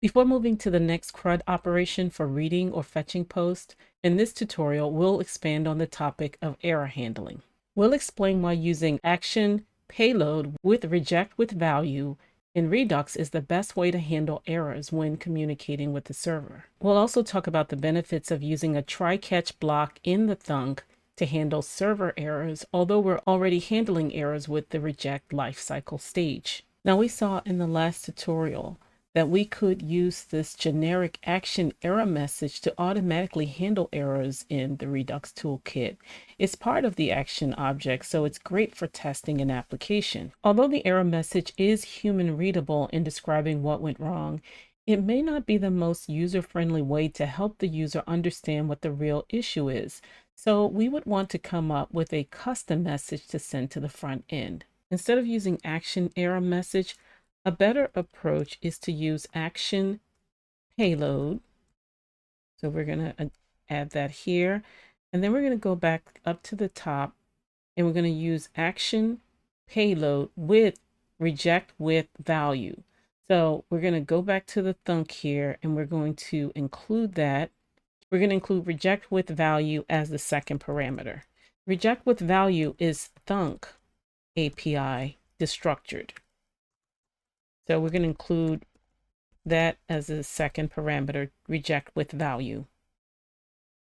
Before moving to the next CRUD operation for reading or fetching post, in this tutorial, we'll expand on the topic of error handling. We'll explain why using action.payload with rejectWithValue in Redux is the best way to handle errors when communicating with the server. We'll also talk about the benefits of using a try-catch block in the Thunk to handle server errors, although we're already handling errors with the reject lifecycle stage. Now, we saw in the last tutorial that we could use this generic action error message to automatically handle errors in the Redux Toolkit. It's part of the action object, so it's great for testing an application. Although the error message is human readable in describing what went wrong, it may not be the most user-friendly way to help the user understand what the real issue is. So we would want to come up with a custom message to send to the front end. Instead of using action error message, a better approach is to use action payload. So we're going to add that here. And then we're going to go back up to the top and we're going to use action payload with rejectWithValue. So we're going to go back to the Thunk here and we're going to include that. We're going to include rejectWithValue as the second parameter. RejectWithValue is Thunk API destructured. So we're going to include that as a second parameter, rejectWithValue.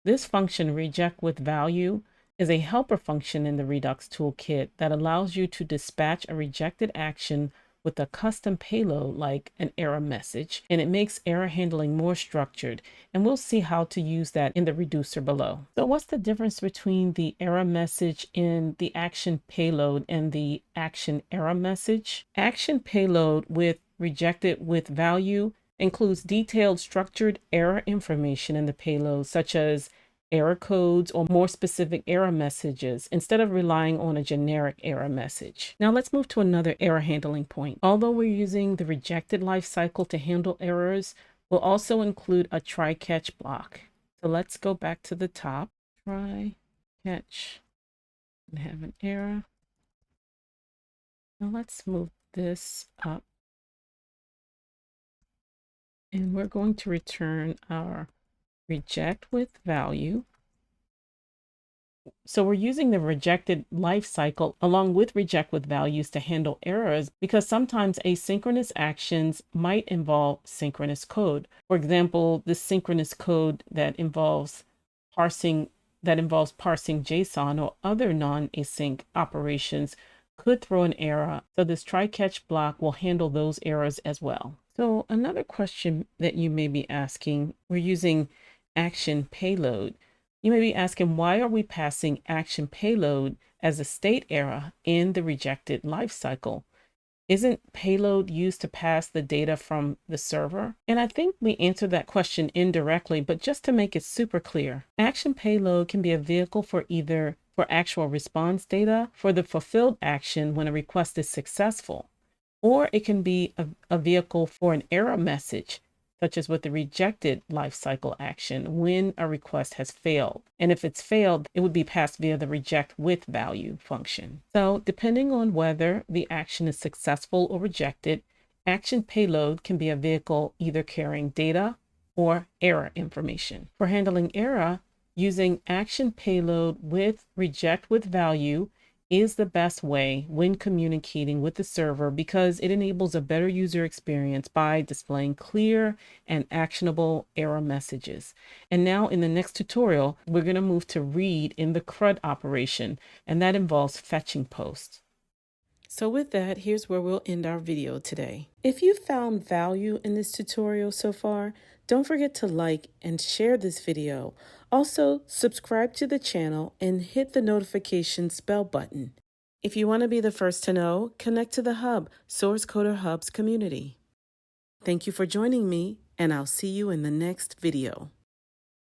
This function, rejectWithValue, is a helper function in the Redux Toolkit that allows you to dispatch a rejected action with a custom payload like an error message, and it makes error handling more structured. And we'll see how to use that in the reducer below. So what's the difference between the error message in the action payload and the action error message? Action payload with rejectedWithValue includes detailed structured error information in the payload, such as error codes or more specific error messages, instead of relying on a generic error message. Now let's move to another error handling point. Although we're using the rejected lifecycle to handle errors, we'll also include a try-catch block. So let's go back to the top, try, catch, and have an error. Now let's move this up. And we're going to return our rejectWithValue. So we're using the rejected lifecycle along with rejectWithValues to handle errors because sometimes asynchronous actions might involve synchronous code. For example, this synchronous code that involves parsing JSON or other non-async operations could throw an error. So this try-catch block will handle those errors as well. So another question that you may be asking, we're using action payload. You may be asking, why are we passing action payload as a state error in the rejected lifecycle? Isn't payload used to pass the data from the server? And I think we answered that question indirectly, but just to make it super clear, action payload can be a vehicle for either for actual response data for the fulfilled action when a request is successful, or it can be a vehicle for an error message, such as with the rejected lifecycle action when a request has failed. And if it's failed, it would be passed via the rejectWithValue function. So depending on whether the action is successful or rejected, action payload can be a vehicle either carrying data or error information. For handling error, using action payload with rejectWithValue is the best way when communicating with the server because it enables a better user experience by displaying clear and actionable error messages. And now in the next tutorial, we're going to move to read in the CRUD operation, and that involves fetching posts. So with that, here's where we'll end our video today. If you found value in this tutorial so far, don't forget to like and share this video. Also, subscribe to the channel and hit the notifications bell button. If you want to be the first to know, connect to the Hub, Source Coder Hub's community. Thank you for joining me, and I'll see you in the next video.